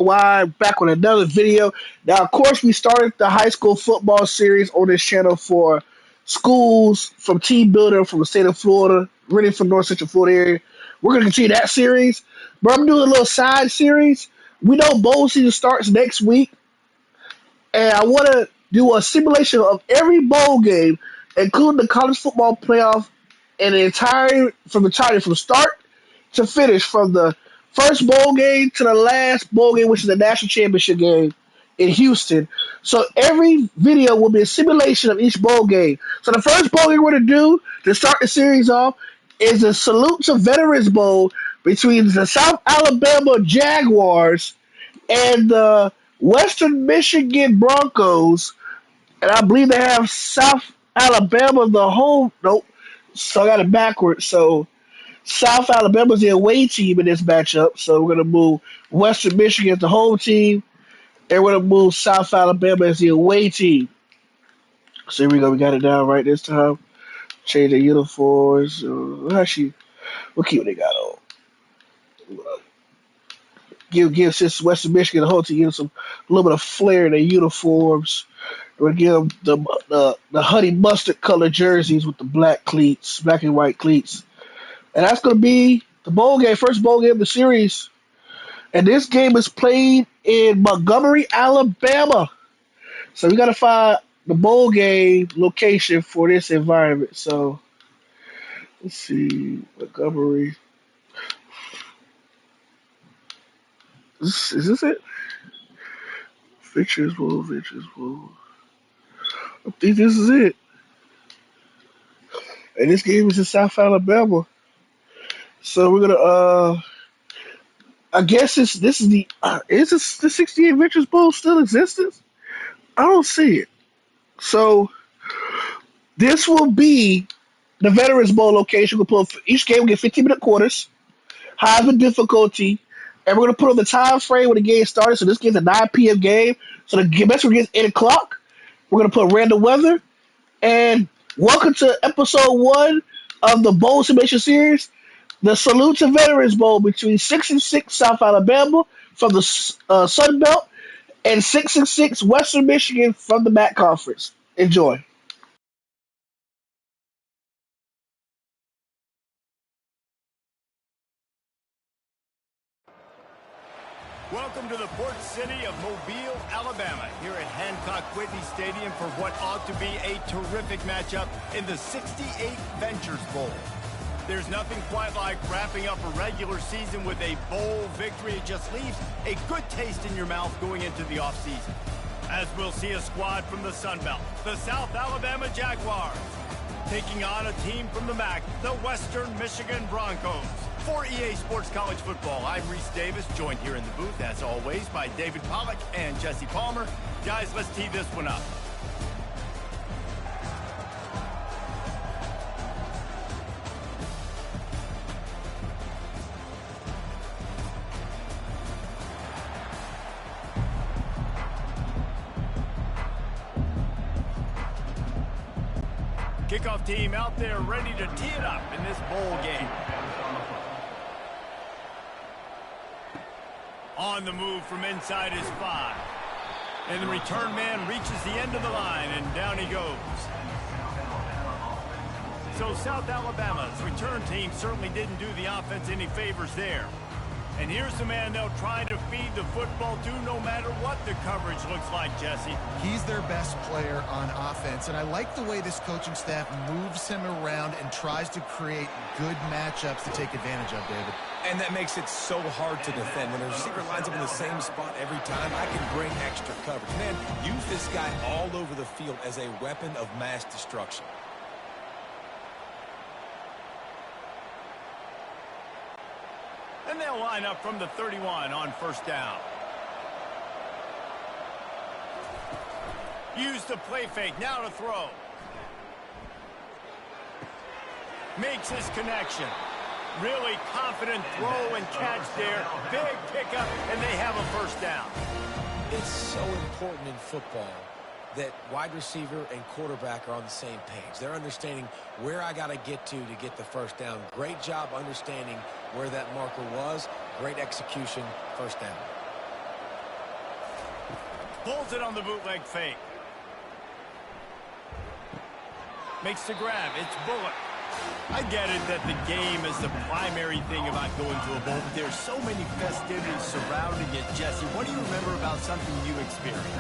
Wide back with another video. Now, of course, we started the high school football series on this channel for schools from Team Builder from the state of Florida, really from North Central Florida area. We're going to continue that series, but I'm doing a little side series. We know bowl season starts next week, and I want to do a simulation of every bowl game, including the college football playoff, and the entire from start to finish, from the first bowl game to the last bowl game, which is the national championship game in Houston. So every video will be a simulation of each bowl game. So the first bowl game we're going to do to start the series off is the Salute to Veterans Bowl between the South Alabama Jaguars and the Western Michigan Broncos. And I believe they have South Alabama the home. Nope. So I got it backwards. So South Alabama's the away team in this matchup, so we're gonna move Western Michigan as the home team, and we're gonna move South Alabama as the away team. So here we go. We got it down right this time. Change the uniforms. Actually, we'll keep what they got on. Give since Western Michigan the whole team, give them some a little bit of flair in their uniforms. We're gonna give them the honey mustard color jerseys with the black cleats, black and white cleats. And that's going to be the bowl game, first bowl game of the series. And this game is played in Montgomery, Alabama. So we got to find the bowl game location for this environment. So let's see, Montgomery. Is this it? Ventures Bowl. I think this is it. And this game is in South Alabama. So we're gonna I guess this is the is this the 68 Ventures Bowl still in existence? I don't see it. So this will be the Veterans Bowl location. We'll put each game will get 15-minute quarters, Heisman difficulty, and we're gonna put on the time frame when the game started. So this game's a 9 p.m. game. So the best one gets 8 o'clock. We're gonna put random weather. And welcome to episode 1 of the Bowl Simulation series. The Salute to Veterans Bowl between 6-6 South Alabama from the Sun Belt and 6-6 Western Michigan from the MAC Conference. Enjoy. Welcome to the port city of Mobile, Alabama, here at Hancock Whitney Stadium for what ought to be a terrific matchup in the 68 Ventures Bowl. There's nothing quite like wrapping up a regular season with a bowl victory. It just leaves a good taste in your mouth going into the offseason. As we'll see a squad from the Sun Belt, the South Alabama Jaguars, taking on a team from the MAC, the Western Michigan Broncos. For EA Sports College Football, I'm Reese Davis, joined here in the booth, as always, by David Pollack and Jesse Palmer. Guys, let's tee this one up. Kickoff team out there ready to tee it up in this bowl game. On the move from inside his 5. And the return man reaches the end of the line, and down he goes. So South Alabama's return team certainly didn't do the offense any favors there. And here's the man they'll try to feed the football to no matter what the coverage looks like, Jesse. He's their best player on offense, and I like the way this coaching staff moves him around and tries to create good matchups to take advantage of, David. And that makes it so hard to defend. When the receiver lines up in the same spot every time, I can bring extra coverage. Man, use this guy all over the field as a weapon of mass destruction. And they'll line up from the 31 on first down. Use the play fake, now to throw. Makes his connection. Really confident throw and catch there. Big pickup, and they have a first down. It's so important in football that wide receiver and quarterback are on the same page. They're understanding where I got to get the first down. Great job understanding where that marker was. Great execution, first down. Pulls it on the bootleg fake. Makes the grab. It's Bullock. I get it that the game is the primary thing about going to a bowl, but there's so many festivities surrounding it. Jesse, what do you remember about something you experienced?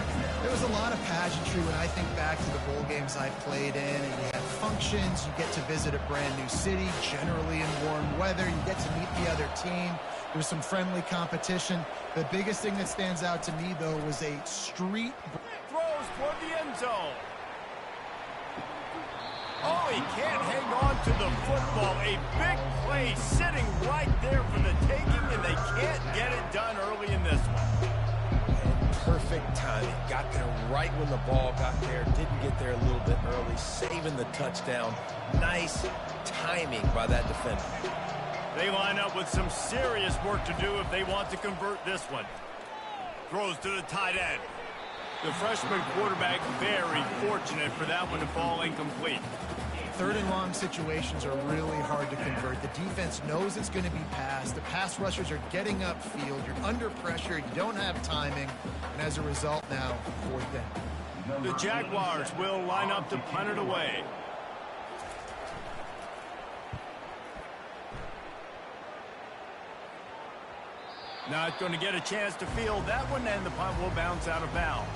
There was a lot of pageantry when I think back to the bowl games I played in, and you had functions, you get to visit a brand new city, generally in warm weather, you get to meet the other team. There was some friendly competition. The biggest thing that stands out to me, though, was a street... Throws toward the end zone. Oh, he can't hang on to the football. A big play sitting right there for the taking, and they can't get it done early in this one. And perfect timing. Got there right when the ball got there. Didn't get there a little bit early. Saving the touchdown. Nice timing by that defender. They line up with some serious work to do if they want to convert this one. Throws to the tight end. The freshman quarterback very fortunate for that one to fall incomplete. Third and long situations are really hard to convert. The defense knows it's going to be passed. The pass rushers are getting upfield. You're under pressure. You don't have timing. And as a result now, fourth down. The Jaguars will line up to punt it away. Not going to get a chance to field that one, and the punt will bounce out of bounds.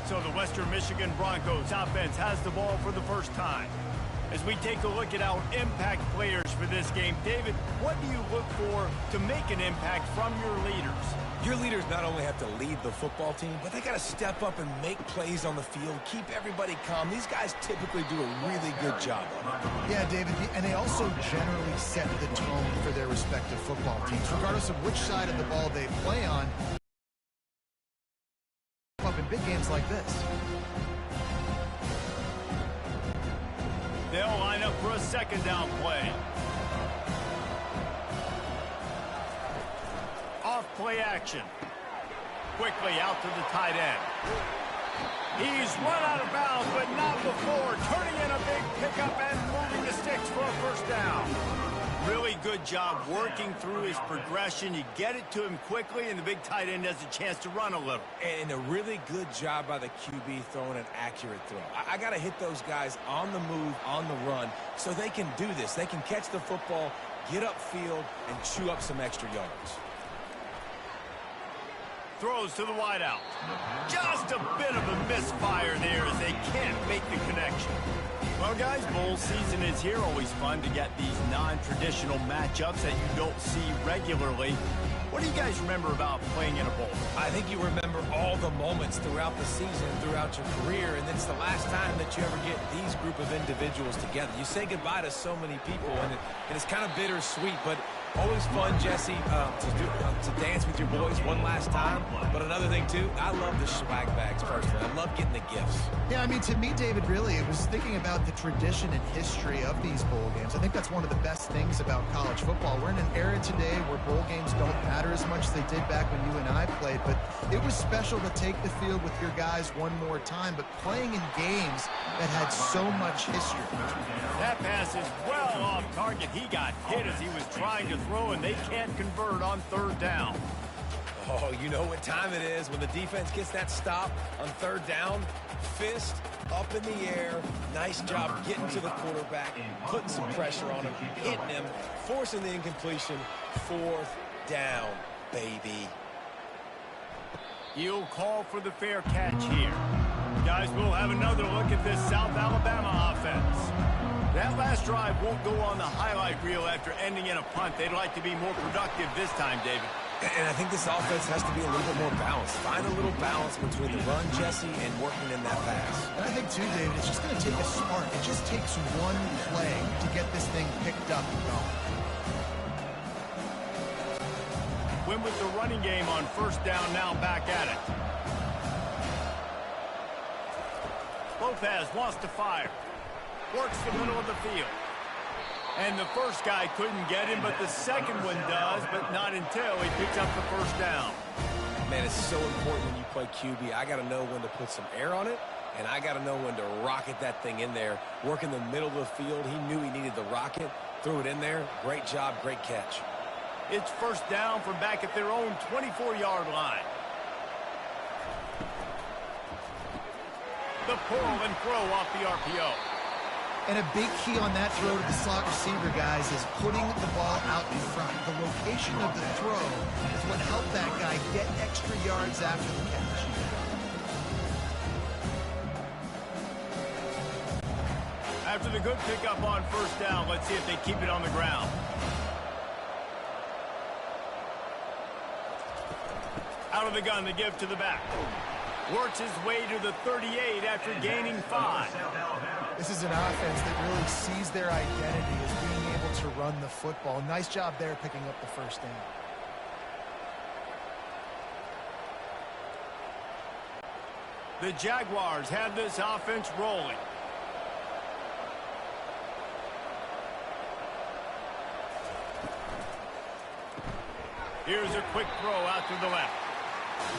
So the Western Michigan Broncos offense has the ball for the first time. As we take a look at our impact players for this game, David, what do you look for to make an impact from your leaders? Your leaders not only have to lead the football team, but they got to step up and make plays on the field, keep everybody calm. These guys typically do a really good job on it. Yeah, David, and they also generally set the tone for their respective football teams, regardless of which side of the ball they play on. Up in big games like this. They'll line up for a second down play. Off play action. Quickly out to the tight end. He's run out of bounds, but not before. Turning in a big pickup and moving the sticks for a first down. Really good job working through his progression. You get it to him quickly, and the big tight end has a chance to run a little. And a really good job by the QB throwing an accurate throw. I got to hit those guys on the move, on the run, so they can do this. They can catch the football, get upfield, and chew up some extra yards. Throws to the wideout. Just a bit of a misfire there as they can't make the connection. Well, guys, bowl season is here. Always fun to get these non-traditional matchups that you don't see regularly. What do you guys remember about playing in a bowl? I think you remember all the moments throughout the season, throughout your career, and it's the last time that you ever get these group of individuals together. You say goodbye to so many people, and it's kind of bittersweet, but always fun, Jesse, to dance with your boys one last time. But another thing, too, I love the swag bags, personally. I love getting the gifts. Yeah, I mean, to me, David, really, it was thinking about the tradition and history of these bowl games. I think that's one of the best things about college football. We're in an era today where bowl games don't matter as much as they did back when you and I played, but it was special to take the field with your guys one more time, but playing in games that had so much history. That pass is well off target. He got hit as he was trying to throw, and they can't convert on third down. Oh, you know what time it is when the defense gets that stop on third down. Fist up in the air. Nice job getting to the quarterback, putting some pressure on him, hitting him, forcing the incompletion. Fourth down, baby. He'll call for the fair catch here. Guys, we'll have another look at this South Alabama offense. That last drive won't go on the highlight reel after ending in a punt. They'd like to be more productive this time, David. And I think this offense has to be a little bit more balanced. Find a little balance between the run, Jesse, and working in that pass. And I think, too, David, it's just going to take a spark. It just takes one play to get this thing picked up and going. Win with the running game on first down, now back at it. Lopez wants to fire. Works the middle of the field. And the first guy couldn't get him, but the second one does, but not until he picks up the first down. Man, it's so important when you play QB. I got to know when to put some air on it, and I got to know when to rocket that thing in there. Work in the middle of the field. He knew he needed the rocket. Threw it in there. Great job, great catch. It's first down from back at their own 24-yard line. The pull and throw off the RPO. And a big key on that throw to the slot receiver, guys, is putting the ball out in front. The location of the throw is what helped that guy get extra yards after the catch. After the good pickup on first down, let's see if they keep it on the ground. Out of the gun, the give to the back. Works his way to the 38 after gaining 5. This is an offense that really sees their identity as being able to run the football. Nice job there picking up the first down. The Jaguars have this offense rolling. Here's a quick throw out to the left.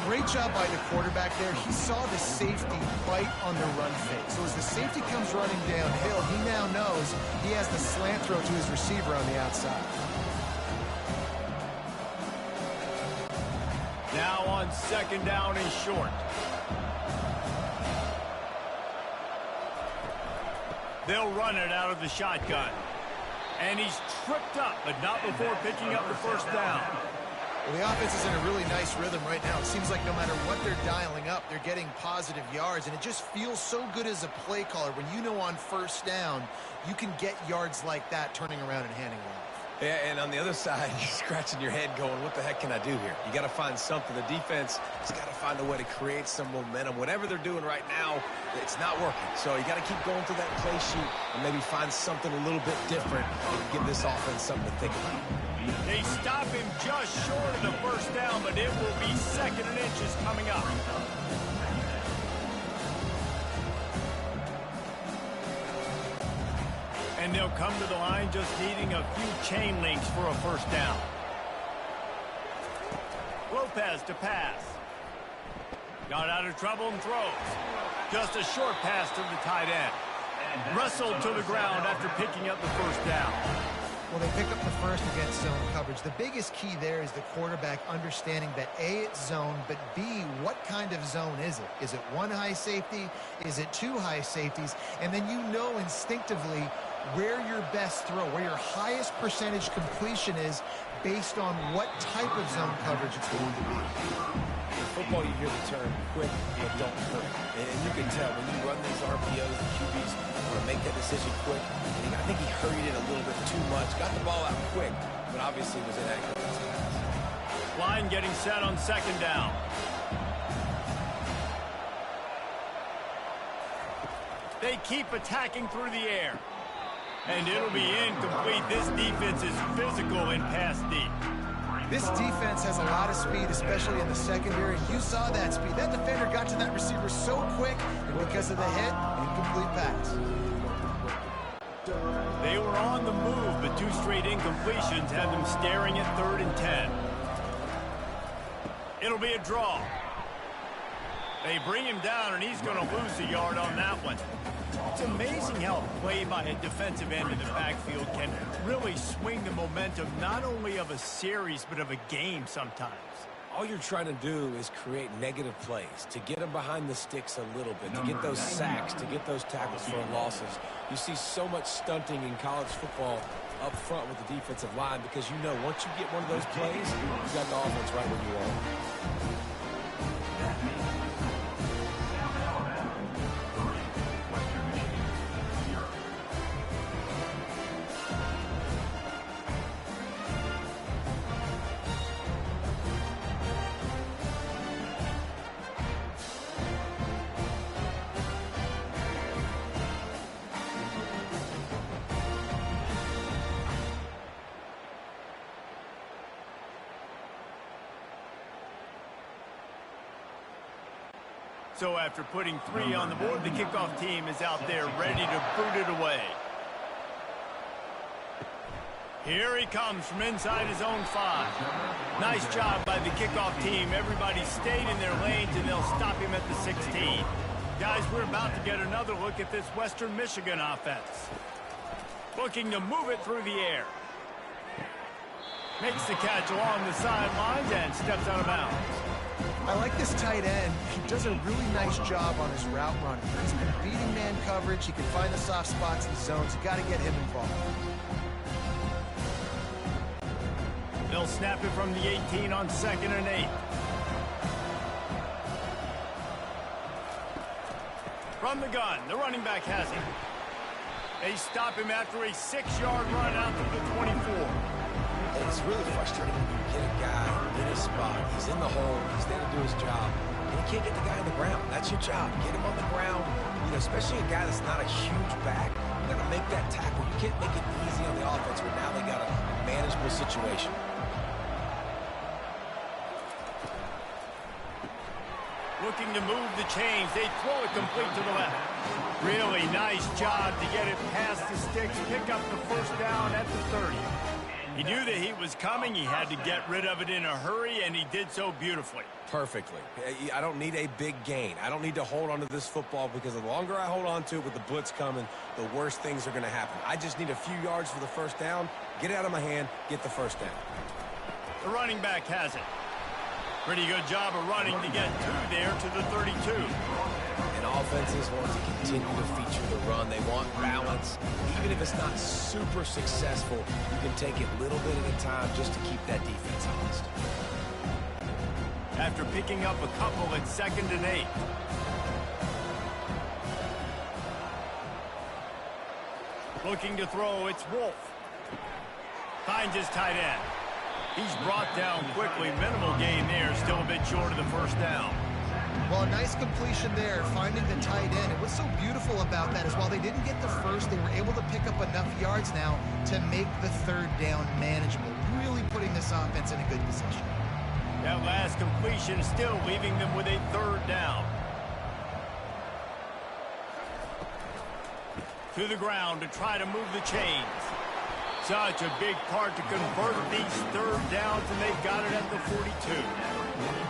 Great job by the quarterback there. He saw the safety bite on the run fake. So as the safety comes running downhill, he now knows he has the slant throw to his receiver on the outside. Now on second down and short. They'll run it out of the shotgun. And he's tripped up, but not before picking up the first down. Well, the offense is in a really nice rhythm right now. It seems like no matter what they're dialing up, they're getting positive yards, and it just feels so good as a play caller when you know on first down you can get yards like that turning around and handing it off. Yeah, and on the other side, you're scratching your head going, what the heck can I do here? You got to find something. The defense has got to find a way to create some momentum. Whatever they're doing right now, it's not working. So you got to keep going through that play sheet and maybe find something a little bit different and give this offense something to think about. They stop him just short of the first down, but it will be second and inches coming up. And they'll come to the line just needing a few chain links for a first down. Lopez to pass. Got out of trouble and throws. Just a short pass to the tight end. Wrestled to the ground after picking up the first down. Well, they pick up the first against zone coverage. The biggest key there is the quarterback understanding that A, it's zone, but B, what kind of zone is it? Is it one high safety? Is it two high safeties? And then you know instinctively where your best throw, where your highest percentage completion is based on what type of zone coverage it's going to be. In football, you hear the term quick but don't hurry. And you can tell when you run these RPOs, the QBs want to make that decision quick. And I think he hurried it a little bit too much. Got the ball out quick, but obviously was inaccurate. Line getting set on second down. They keep attacking through the air. And it'll be incomplete. This defense is physical and pass deep. This defense has a lot of speed, especially in the secondary. You saw that speed. That defender got to that receiver so quick, and because of the hit, incomplete pass. They were on the move, but two straight incompletions had them staring at 3rd and 10. It'll be a draw. They bring him down, and he's going to lose a yard on that one. It's amazing how a play by a defensive end in the backfield can really swing the momentum not only of a series but of a game sometimes. All you're trying to do is create negative plays, to get them behind the sticks a little bit, to get those sacks, to get those tackles for losses. You see so much stunting in college football up front with the defensive line because you know once you get one of those plays, you got the offense right where you are. So after putting 3 on the board, the kickoff team is out there ready to boot it away. Here he comes from inside his own 5. Nice job by the kickoff team. Everybody stayed in their lanes, and they'll stop him at the 16. Guys, we're about to get another look at this Western Michigan offense. Looking to move it through the air. Makes the catch along the sidelines and steps out of bounds. I like this tight end. He does a really nice job on his route running. He's been beating man coverage. He can find the soft spots in the zones. You got to get him involved. They'll snap it from the 18 on 2nd and 8. From the gun, the running back has it. They stop him after a 6-yard run out to the 24. It's really frustrating when you get a guy in his spot. He's in the hole. He's there to do his job. And you can't get the guy on the ground. That's your job. Get him on the ground. You know, especially a guy that's not a huge back. You got to make that tackle. You can't make it easy on the offense, but now they got a manageable situation. Looking to move the chains. They throw it complete to the left. Really nice job to get it past the sticks. Pick up the first down at the 30. He knew that he was coming. He had to get rid of it in a hurry, and he did so beautifully. Perfectly. I don't need a big gain. I don't need to hold on to this football because the longer I hold on to it with the blitz coming, the worse things are going to happen. I just need a few yards for the first down, get it out of my hand, get the first down. The running back has it. Pretty good job of running to get 2 there to the 32. And offenses want to continue to feature the run. They want balance. Even if it's not super successful, you can take it little bit at a time just to keep that defense honest. After picking up a couple at 2nd and 8. Looking to throw, it's Wolf. Finds his tight end. He's brought down quickly. Minimal gain there. Still a bit short of the first down. Well, a nice completion there, finding the tight end. And what's so beautiful about that is while they didn't get the first, they were able to pick up enough yards now to make the 3rd down manageable. Really putting this offense in a good position. That last completion still leaving them with a 3rd down. To the ground to try to move the chains. Such a big part to convert these 3rd downs, and they've got it at the 42.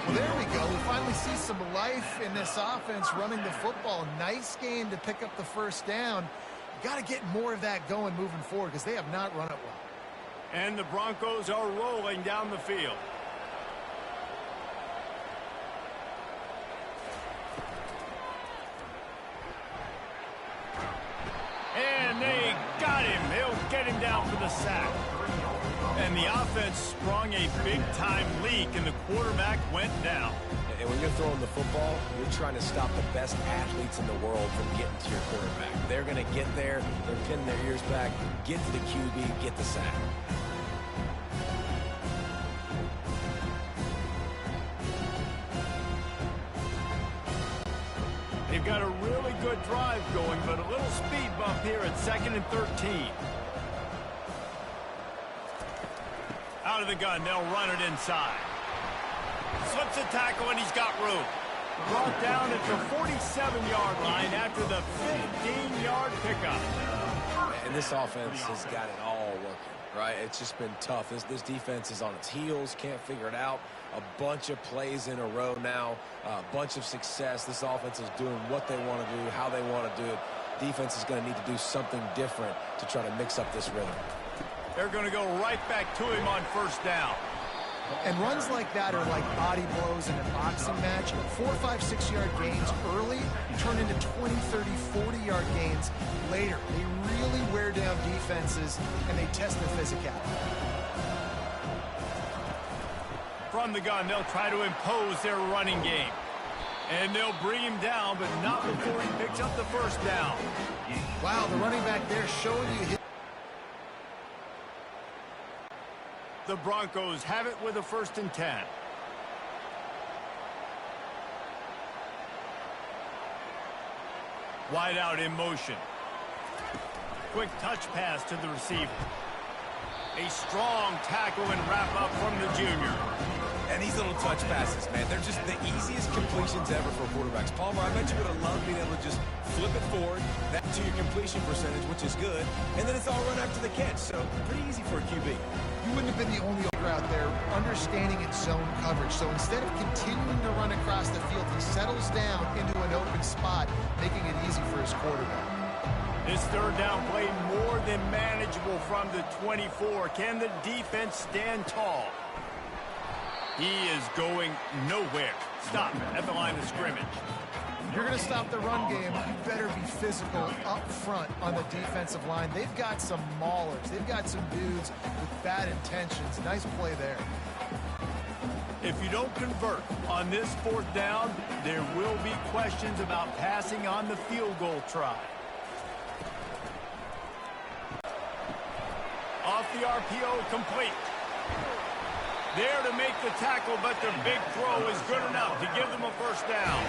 Well, there we go. We finally see some life in this offense running the football. Nice game to pick up the first down. Got to get more of that going moving forward because they have not run it well. And the Broncos are rolling down the field. And they got him. They'll get him down for the sack. And the offense sprung a big-time leak, and the quarterback went down. And when you're throwing the football, you're trying to stop the best athletes in the world from getting to your quarterback. They're going to get there. They're pinning their ears back, get to the QB, get the sack. They've got a really good drive going, but a little speed bump here at 2nd and 13. Out of the gun, they'll run it inside. Slips a tackle, and he's got room. Brought down at the 47-yard line after the 15-yard pickup. And this offense has got it all working, right? It's just been tough. This defense is on its heels, can't figure it out. A bunch of plays in a row now, a bunch of success. This offense is doing what they want to do, how they want to do it. Defense is going to need to do something different to try to mix up this rhythm. They're going to go right back to him on first down. And runs like that are like body blows in a boxing match. 4, 5, 6-yard gains early turn into 20, 30, 40-yard gains later. They really wear down defenses, and they test their physicality. From the gun, they'll try to impose their running game. And they'll bring him down, but not before he picks up the first down. Wow, the running back there showing you his... The Broncos have it with a 1st and 10. Wide out in motion. Quick touch pass to the receiver. A strong tackle and wrap up from the junior. And these little touch passes, man, they're just the easiest completions ever for quarterbacks. Palmer, I bet you would have loved being able to just flip it forward, that to your completion percentage, which is good, and then it's all run after the catch, so pretty easy for a QB. You wouldn't have been the only ogre out there understanding its zone coverage. So instead of continuing to run across the field, he settles down into an open spot, making it easy for his quarterback. This 3rd down play more than manageable from the 24. Can the defense stand tall? He is going nowhere. Stop at the line of scrimmage. If you're going to stop the run game, you better be physical up front on the defensive line. They've got some maulers. They've got some dudes with bad intentions. Nice play there. If you don't convert on this 4th down, there will be questions about passing on the field goal try. Off the RPO, complete. There to make the tackle, but their big throw is good enough to give them a 1st down.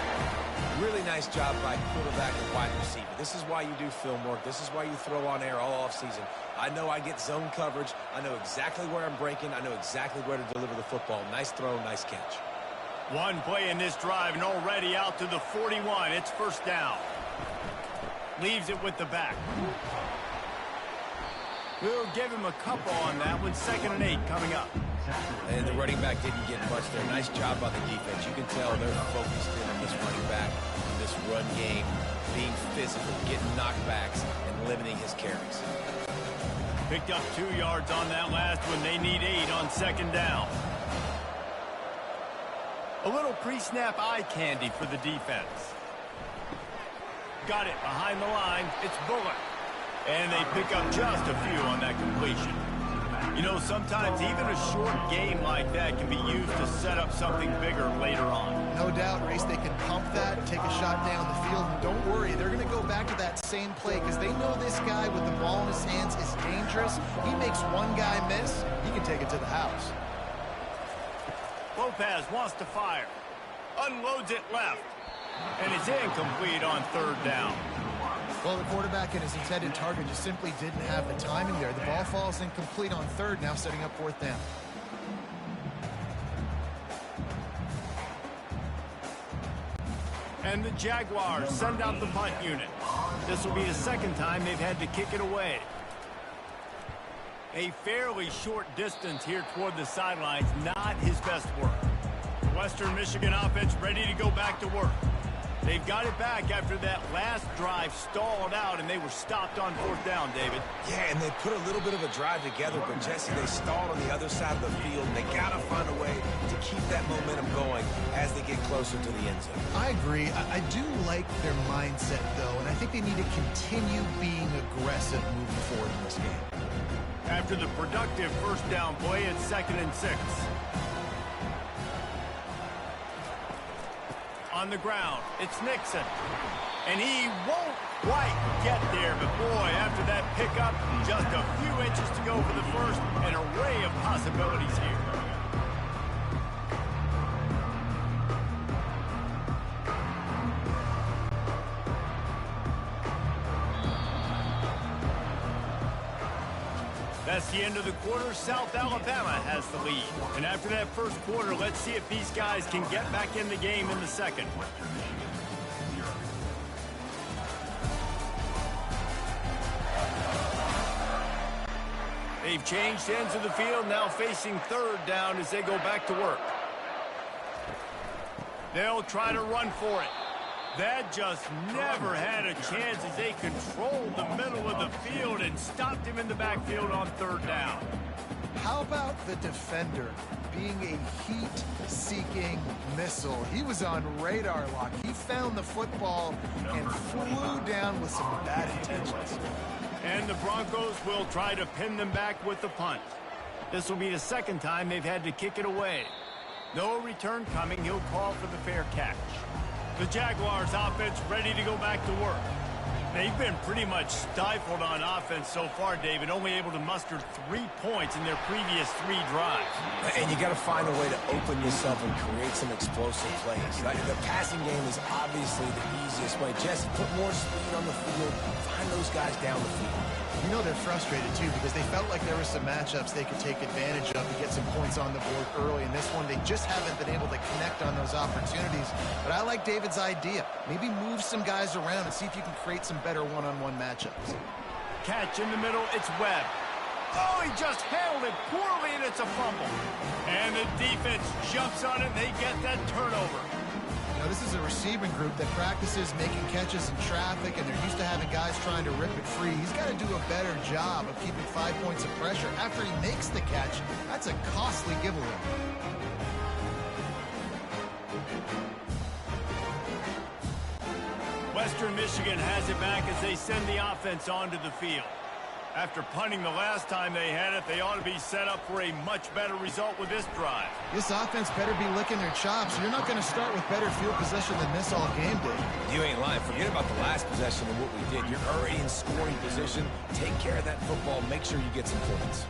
Really nice job by quarterback and wide receiver. This is why you do film work. This is why you throw on air all offseason. I know I get zone coverage. I know exactly where I'm breaking. I know exactly where to deliver the football. Nice throw, nice catch. One play in this drive and already out to the 41. It's 1st down. Leaves it with the back. We'll give him a couple on that one. 2nd and 8 coming up. And the running back didn't get much there. Nice job by the defense. You can tell they're focused in on this running back, on this run game, being physical, getting knockbacks, and limiting his carries. Picked up 2 yards on that last one. They need 8 on 2nd down. A little pre-snap eye candy for the defense. Got it behind the line. It's Bullock. And they pick up just a few on that completion. You know, sometimes even a short game like that can be used to set up something bigger later on. No doubt, Race, they can pump that, take a shot down the field, and don't worry, they're going to go back to that same play because they know this guy with the ball in his hands is dangerous. He makes one guy miss, he can take it to the house. Lopez wants to fire. Unloads it left. And it's incomplete on 3rd down. Well, the quarterback and his intended target just simply didn't have the timing there. The ball falls incomplete on 3rd, now setting up 4th down. And the Jaguars send out the punt unit. This will be the 2nd time they've had to kick it away. A fairly short distance here toward the sidelines, not his best work. Western Michigan offense ready to go back to work. They've got it back after that last drive stalled out, and they were stopped on 4th down, David. Yeah, and they put a little bit of a drive together, but Jesse, they stalled on the other side of the field, and they got to find a way to keep that momentum going as they get closer to the end zone. I agree. I do like their mindset, though, and I think they need to continue being aggressive moving forward in this game. After the productive 1st down play, it's 2nd and 6. On the ground, it's Nixon. And he won't quite get there, but boy, after that pickup, just a few inches to go for the 1st, an array of possibilities here. That's the end of the quarter. South Alabama has the lead. And after that 1st quarter, let's see if these guys can get back in the game in the 2nd. They've changed ends of the field, now facing 3rd down as they go back to work. They'll try to run for it. That just never had a chance as they controlled the middle of the field and stopped him in the backfield on 3rd down. How about the defender being a heat-seeking missile? He was on radar lock. He found the football and flew down with some bad intentions. And the Broncos will try to pin them back with the punt. This will be the 2nd time they've had to kick it away. No return coming. He'll call for the fair catch. The Jaguars offense ready to go back to work. They've been pretty much stifled on offense so far, David, only able to muster 3 points in their previous 3 drives. And you got to find a way to open yourself and create some explosive plays. The passing game is obviously the easiest way. Jesse, put more speed on the field. Find those guys down the field. You know they're frustrated, too, because they felt like there were some matchups they could take advantage of to get some points on the board early. In this one, they just haven't been able to connect on those opportunities. But I like David's idea. Maybe move some guys around and see if you can create some better one-on-one matchups. Catch in the middle, it's Webb. Oh, he just handled it poorly, and it's a fumble. And the defense jumps on it, and they get that turnover. Now, this is a receiving group that practices making catches in traffic, and they're used to having guys trying to rip it free. He's got to do a better job of keeping 5 points of pressure after he makes the catch. That's a costly giveaway. Western Michigan has it back as they send the offense onto the field. After punting the last time they had it, they ought to be set up for a much better result with this drive. This offense better be licking their chops. You're not going to start with better field possession than this all game did. You ain't lying. Forget about the last possession and what we did. You're already in scoring position. Take care of that football. Make sure you get some points.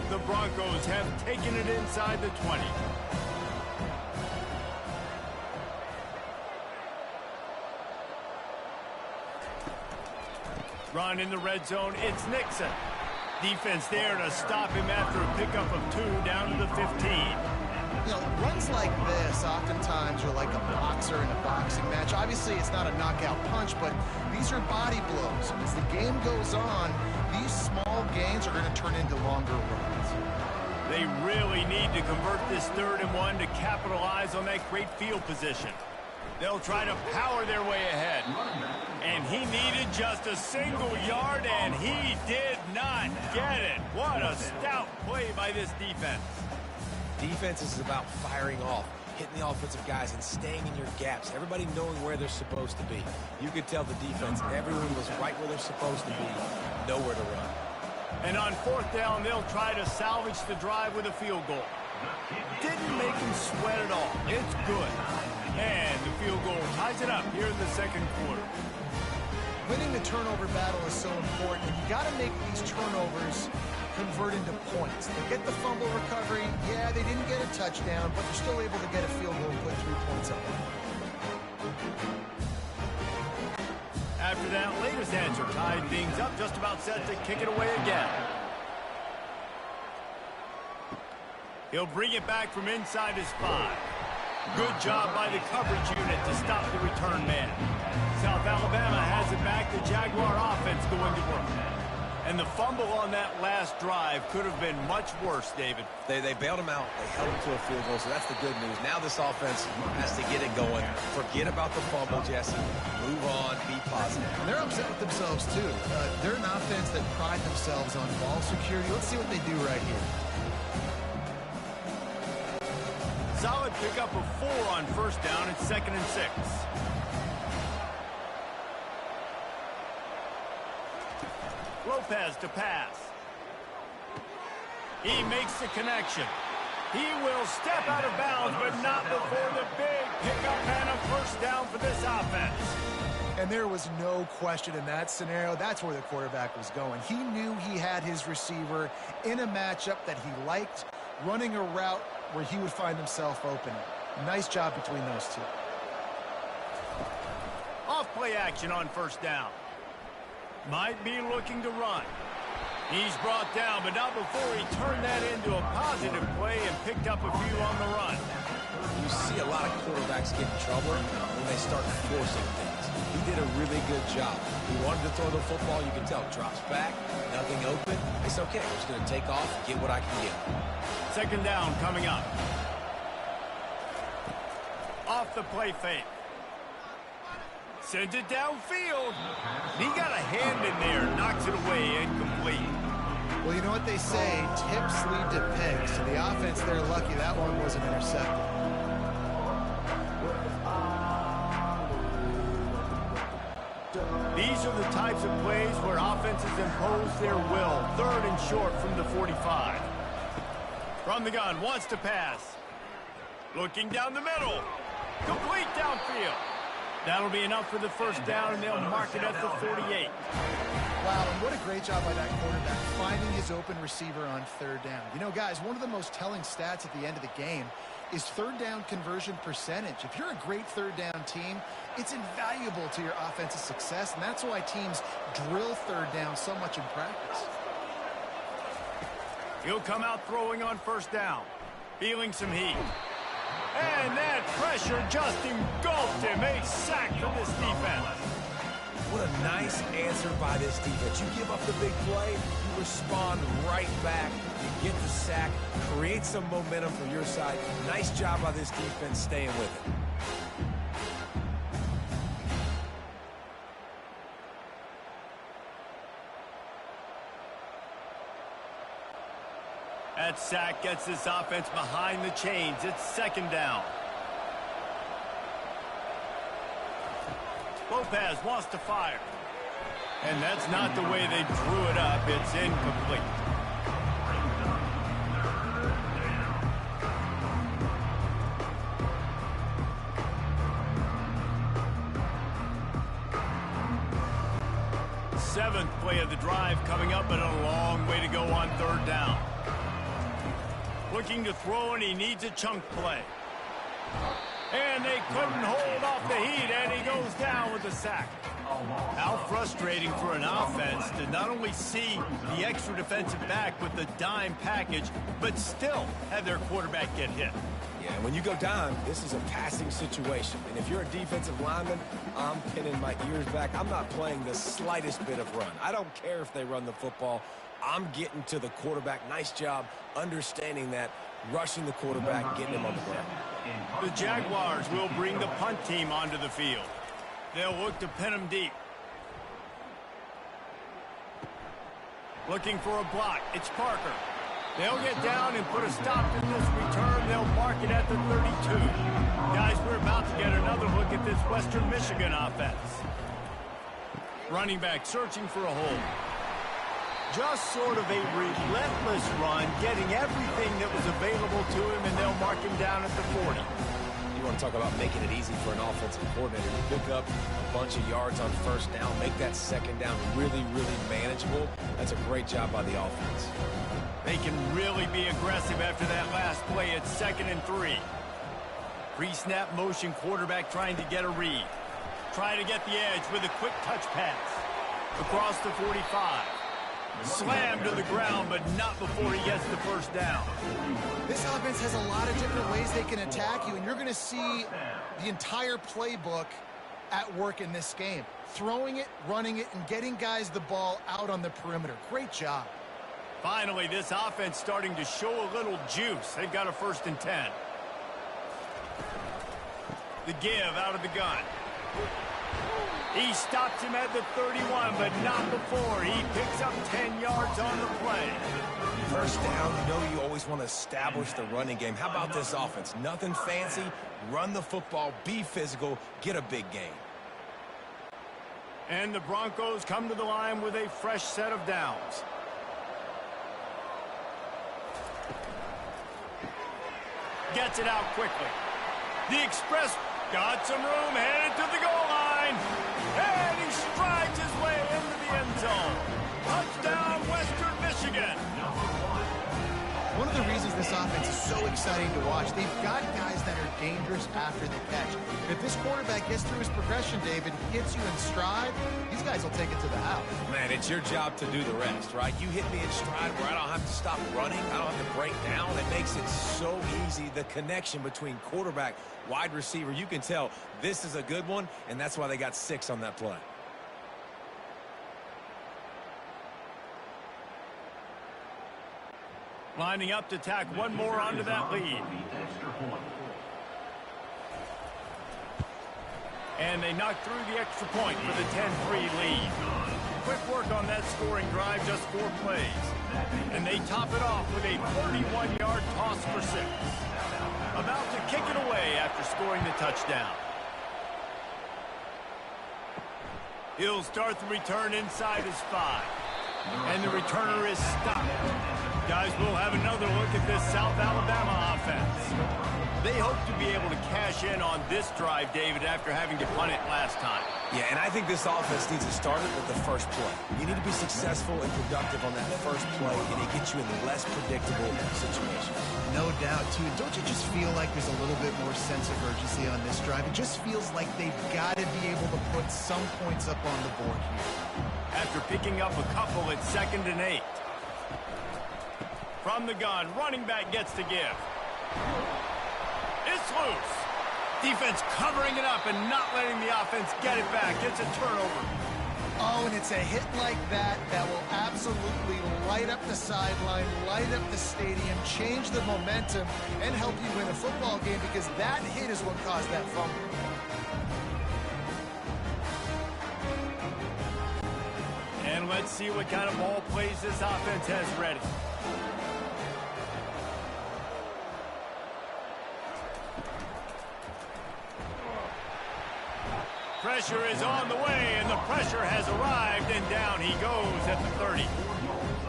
The Broncos have taken it inside the 20. Run in the red zone, it's Nixon. Defense there to stop him after a pickup of 2 down to the 15. You know, runs like this oftentimes are like a boxer in a boxing match. Obviously, it's not a knockout punch, but these are body blows. And as the game goes on, these small gains are going to turn into longer runs. They really need to convert this 3rd and 1 to capitalize on that great field position. They'll try to power their way ahead. And he needed just a single yard, and he did not get it. What a stout play by this defense. Defense is about firing off, hitting the offensive guys, and staying in your gaps. Everybody knowing where they're supposed to be. You could tell the defense, everyone was right where they're supposed to be, nowhere to run. And on 4th down, they'll try to salvage the drive with a field goal. Didn't make him sweat at all. It's good. And the field goal ties it up here in the 2nd quarter. Winning the turnover battle is so important, and you got to make these turnovers convert into points. They get the fumble recovery. Yeah, they didn't get a touchdown, but they're still able to get a field goal and put 3 points up. After that latest answer tied things up, just about set to kick it away again. He'll bring it back from inside his 5. Good job by the coverage unit to stop the return man. South Alabama has it back. The Jaguar offense going to work. And the fumble on that last drive could have been much worse, David. They bailed him out. They held him to a field goal, so that's the good news. Now this offense has to get it going. Forget about the fumble, Jesse. Move on. Be positive. And they're upset with themselves, too. They're an offense that pride themselves on ball security. Let's see what they do right here. Solid pickup of 4 on 1st down. It's 2nd and 6. Lopez to pass. He makes the connection. He will step out of bounds, but not before the big pickup and a 1st down for this offense. And there was no question in that scenario. That's where the quarterback was going. He knew he had his receiver in a matchup that he liked, running a route where he would find himself open. Nice job between those two. Off play action on 1st down. Might be looking to run. He's brought down, but not before he turned that into a positive play and picked up a few on the run. You see a lot of quarterbacks get in trouble when they start forcing things. He did a really good job. He wanted to throw the football. You can tell. Drops back, nothing open. It's okay. We're just going to take off, get what I can get. 2nd down coming up. Off the play fake. Sends it downfield. He got a hand in there, knocks it away, incomplete. Well, you know what they say, tips lead to picks. So the offense, they're lucky that one wasn't intercepted. These are the types of plays where offenses impose their will. 3rd and short from the 45. From the gun, wants to pass. Looking down the middle. Complete downfield. That'll be enough for the 1st down, and they'll mark it at the 48. Wow, and what a great job by that quarterback, finding his open receiver on 3rd down. You know, guys, one of the most telling stats at the end of the game is 3rd down conversion percentage. If you're a great 3rd down team, it's invaluable to your offensive success, and that's why teams drill 3rd down so much in practice. He'll come out throwing on 1st down, feeling some heat. And that pressure just engulfed him. A sack for this defense. What a nice answer by this defense. You give up the big play, you respond right back. You get the sack, create some momentum for your side. Nice job by this defense staying with it. That sack gets this offense behind the chains. It's second down. Lopez wants to fire. And that's not the way they drew it up. It's incomplete. Seventh play of the drive coming up, but a long way to go on third down. Looking to throw, and he needs a chunk play. And they couldn't hold off the heat, and he goes down with a sack. How frustrating for an offense to not only see the extra defensive back with the dime package, but still have their quarterback get hit. Yeah, when you go dime, this is a passing situation. And if you're a defensive lineman, I'm pinning my ears back. I'm not playing the slightest bit of run. I don't care if they run the football. I'm getting to the quarterback. Nice job understanding that, rushing the quarterback, getting him on the ground. The Jaguars will bring the punt team onto the field. They'll look to pin him deep. Looking for a block. It's Parker. They'll get down and put a stop to this return. They'll mark it at the 32. Guys, we're about to get another look at this Western Michigan offense. Running back searching for a hole. Just sort of a relentless run, getting everything that was available to him, and they'll mark him down at the 40. You want to talk about making it easy for an offensive coordinator to pick up a bunch of yards on first down, make that second down really, really manageable. That's a great job by the offense. They can really be aggressive after that last play. It's 2nd and 3. Pre-snap motion quarterback trying to get a read. Trying to get the edge with a quick touch pass. Across the 45. Slammed to the ground, but not before he gets the first down. This offense has a lot of different ways they can attack you, and you're going to see the entire playbook at work in this game. Throwing it, running it, and getting guys the ball out on the perimeter. Great job. Finally, this offense starting to show a little juice. They've got a 1st and 10. The give out of the gun. He stops him at the 31, but not before. He picks up 10 yards on the play. First down, you know you always want to establish the running game. How about this offense? Nothing fancy. Run the football, be physical, get a big gain. And the Broncos come to the line with a fresh set of downs. Gets it out quickly. The Express got some room, headed to the goal line. And he strides his way into the end zone. Touchdown, Western Michigan. One of the reasons this offense is so exciting to watch, they've got guys that are dangerous after the catch. If this quarterback gets through his progression, David, hits you in stride, these guys will take it to the house. Man, it's your job to do the rest, right? You hit me in stride where I don't have to stop running. I don't have to break down. It makes it so easy. The connection between quarterback, wide receiver, you can tell this is a good one, and that's why they got 6 on that play. Lining up to tack one more onto that lead. And they knock through the extra point for the 10-3 lead. Quick work on that scoring drive, just 4 plays. And they top it off with a 31-yard toss for 6. About to kick it away after scoring the touchdown. He'll start the return inside his 5. And the returner is stopped. Guys, we'll have another look at this South Alabama offense. They hope to be able to cash in on this drive, David, after having to punt it last time. Yeah, and I think this offense needs to start it with the first play. You need to be successful and productive on that first play, and it gets you in less predictable situations. No doubt, too. Don't you just feel like there's a little bit more sense of urgency on this drive? It just feels like they've got to be able to put some points up on the board here. After picking up a couple, it's 2nd and 8. From the gun, running back gets to give. It's loose. Defense covering it up and not letting the offense get it back. It's a turnover. Oh, and it's a hit like that that will absolutely light up the sideline, light up the stadium, change the momentum, and help you win a football game, because that hit is what caused that fumble. And let's see what kind of ball plays this offense has ready. Pressure is on the way, and the pressure has arrived, and down he goes at the 30.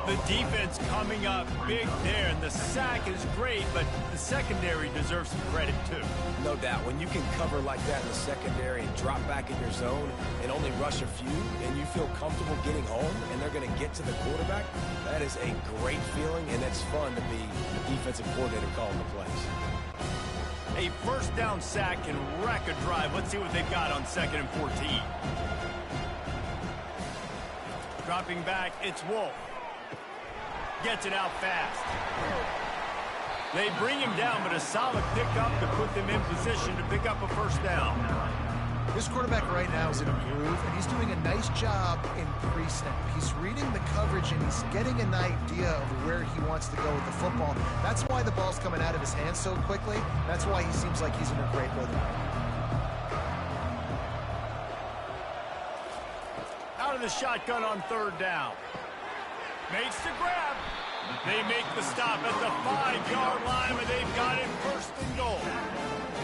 The defense coming up big there, and the sack is great, but the secondary deserves some credit too. No doubt. When you can cover like that in the secondary and drop back in your zone and only rush a few, and you feel comfortable getting home, and they're going to get to the quarterback, that is a great feeling, and it's fun to be the defensive coordinator calling the plays. A first down sack can wreck a drive. Let's see what they've got on 2nd and 14. Dropping back, it's Wolf. Gets it out fast. They bring him down, but a solid pickup to put them in position to pick up a first down. This quarterback right now is in a groove, and he's doing a nice job in pre-snap. He's reading the coverage, and he's getting an idea of where he wants to go with the football. That's why the ball's coming out of his hands so quickly. That's why he seems like he's in a great rhythm. Out of the shotgun on 3rd down. Makes the grab. They make the stop at the 5-yard line, and they've got it 1st and goal.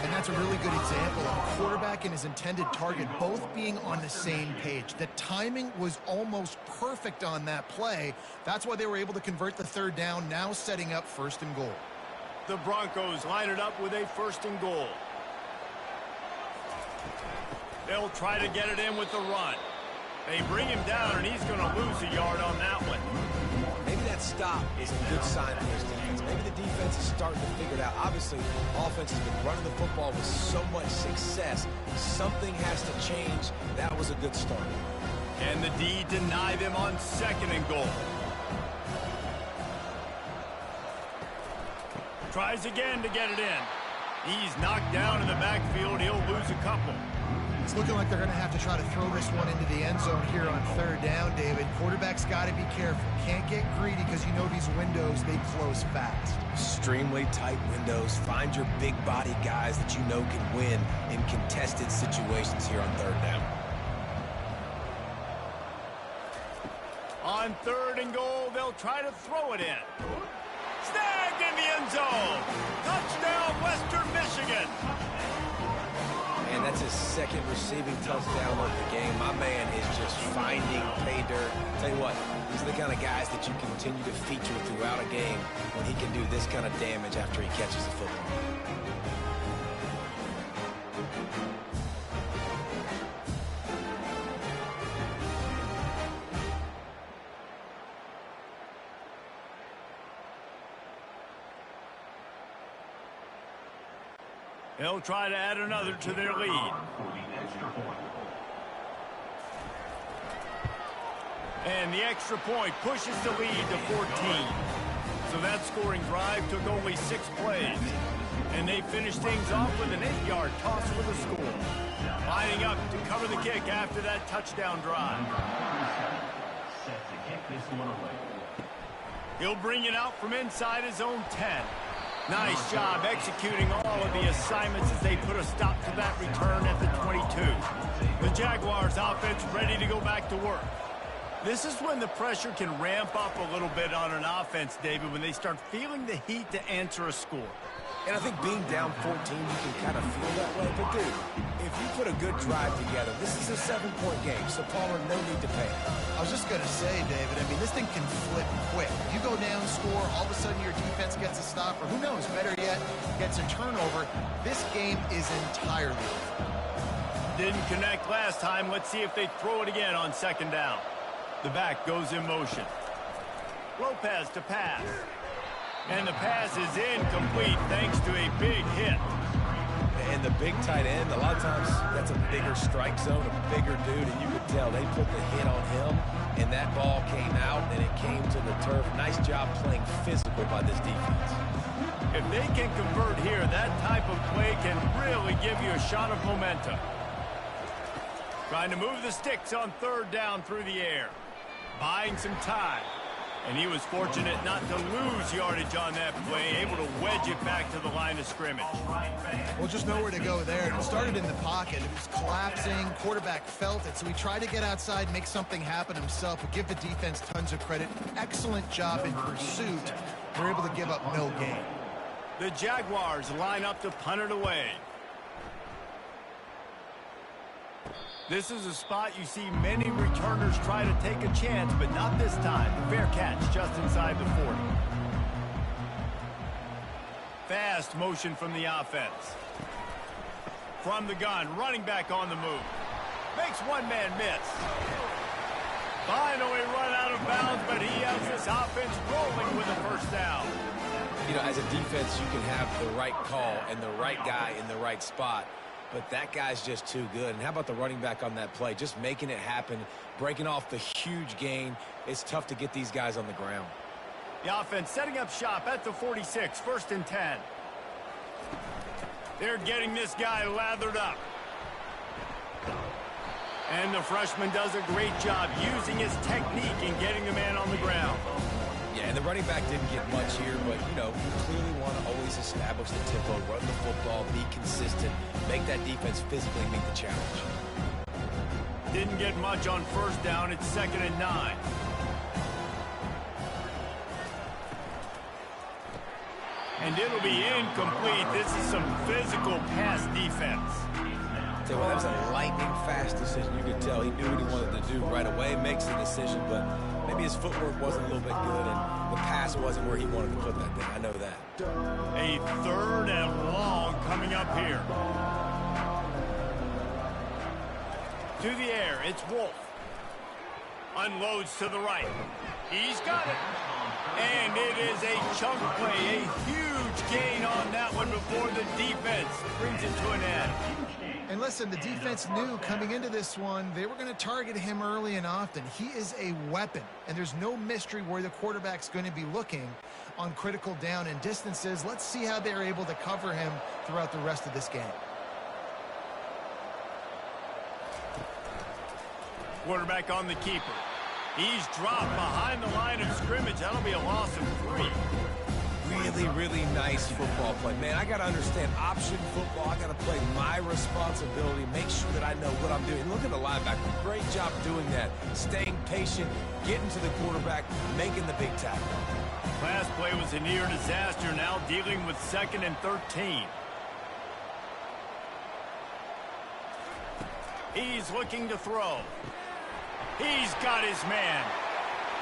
And that's a really good example of a quarterback and his intended target both being on the same page. The timing was almost perfect on that play. That's why they were able to convert the 3rd down, now setting up 1st and goal. The Broncos line it up with a 1st and goal. They'll try to get it in with the run. They bring him down, and he's going to lose a yard on that one. Maybe that stop is a good sign for this defense. Maybe the defense is starting to figure it out. Obviously, offense has been running the football with so much success. Something has to change. That was a good start. And the D deny them on 2nd and goal. Tries again to get it in. He's knocked down in the backfield. He'll lose a couple. It's looking like they're going to have to try to throw this one into the end zone here on 3rd down, David. Quarterback's got to be careful. Can't get greedy because you know these windows, they close fast. Extremely tight windows. Find your big body guys that you know can win in contested situations here on 3rd down. On 3rd and goal, they'll try to throw it in. Snagged in the end zone. Touchdown, Western Michigan. And that's his 2nd receiving touchdown of the game. My man is just finding pay dirt. Tell you what, these are the kind of guys that you continue to feature throughout a game when he can do this kind of damage after he catches the football. They'll try to add another to their lead. And the extra point pushes the lead to 14. So that scoring drive took only 6 plays. And they finished things off with an 8-yard toss for the score. Lining up to cover the kick after that touchdown drive. He'll bring it out from inside his own 10. Nice job executing all of the assignments as they put a stop to that return at the 22. The Jaguars offense ready to go back to work. This is when the pressure can ramp up a little bit on an offense, David, when they start feeling the heat to answer a score. And I think being down 14, you can kind of feel that way. But, dude, if you put a good drive together, this is a 7-point game, so Palmer, no need to panic. I was just going to say, David, I mean, this thing can flip quick. You go down, score, all of a sudden your defense gets a stop, or who knows, better yet, gets a turnover. This game is entirely over. Didn't connect last time. Let's see if they throw it again on 2nd down. The back goes in motion. Lopez to pass. And the pass is incomplete thanks to a big hit. And the big tight end, a lot of times that's a bigger strike zone, a bigger dude, and you could tell they put the hit on him, and that ball came out, and it came to the turf. Nice job playing physical by this defense. If they can convert here, that type of play can really give you a shot of momentum. Trying to move the sticks on 3rd down through the air. Buying some time. And he was fortunate not to lose yardage on that play, able to wedge it back to the line of scrimmage. Well, just nowhere to go there. It started in the pocket. It was collapsing. Quarterback felt it, so he tried to get outside, make something happen himself, but give the defense tons of credit. Excellent job in pursuit. They're able to give up no gain. The Jaguars line up to punt it away. This is a spot you see many returners try to take a chance, but not this time. Fair catch just inside the 40. Fast motion from the offense. From the gun, running back on the move. Makes one man miss. Finally run out of bounds, but he has this offense rolling with a first down. You know, as a defense, you can have the right call and the right guy in the right spot, but that guy's just too good. And how about the running back on that play? Just making it happen, breaking off the huge gain. It's tough to get these guys on the ground. The offense setting up shop at the 46, 1st and 10. They're getting this guy lathered up. And the freshman does a great job using his technique and getting the man on the ground. Yeah, and the running back didn't get much here, but, you know, you clearly want to always establish the tempo, run the football, be consistent, make that defense physically meet the challenge. Didn't get much on 1st down. It's 2nd and 9. And it'll be incomplete. This is some physical pass defense. Tell you what, that was a lightning-fast decision. You could tell he knew what he wanted to do right away, makes the decision, but maybe his footwork wasn't a little bit good, and the pass wasn't where he wanted to put that thing. I know that. A 3rd and long coming up here. To the air, it's Wolf. Unloads to the right. He's got it. And it is a chunk play, a huge gain on that one before the defense brings it to an end. And listen, the defense knew coming into this one, they were going to target him early and often. He is a weapon, and there's no mystery where the quarterback's going to be looking on critical down and distances. Let's see how they're able to cover him throughout the rest of this game. Quarterback on the keeper. He's dropped behind the line of scrimmage. That'll be a loss of 3. Really, really nice football play. Man, I got to understand option football. I got to play my responsibility, make sure that I know what I'm doing. Look at the linebacker. Great job doing that. Staying patient, getting to the quarterback, making the big tackle. Last play was a near disaster. Now dealing with 2nd and 13. He's looking to throw. He's got his man.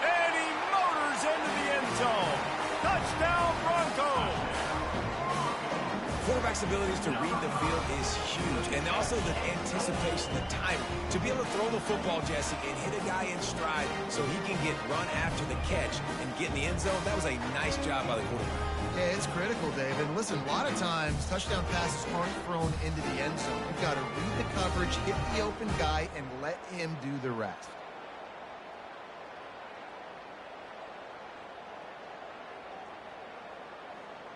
And he motors into the end zone. Touchdown, Broncos! Quarterback's abilities to read the field is huge. And also the anticipation, the timing. To be able to throw the football, Jesse, and hit a guy in stride so he can get run after the catch and get in the end zone, that was a nice job by the quarterback. Yeah, it's critical, Dave. And listen, a lot of times, touchdown passes aren't thrown into the end zone. You've got to read the coverage, hit the open guy, and let him do the rest.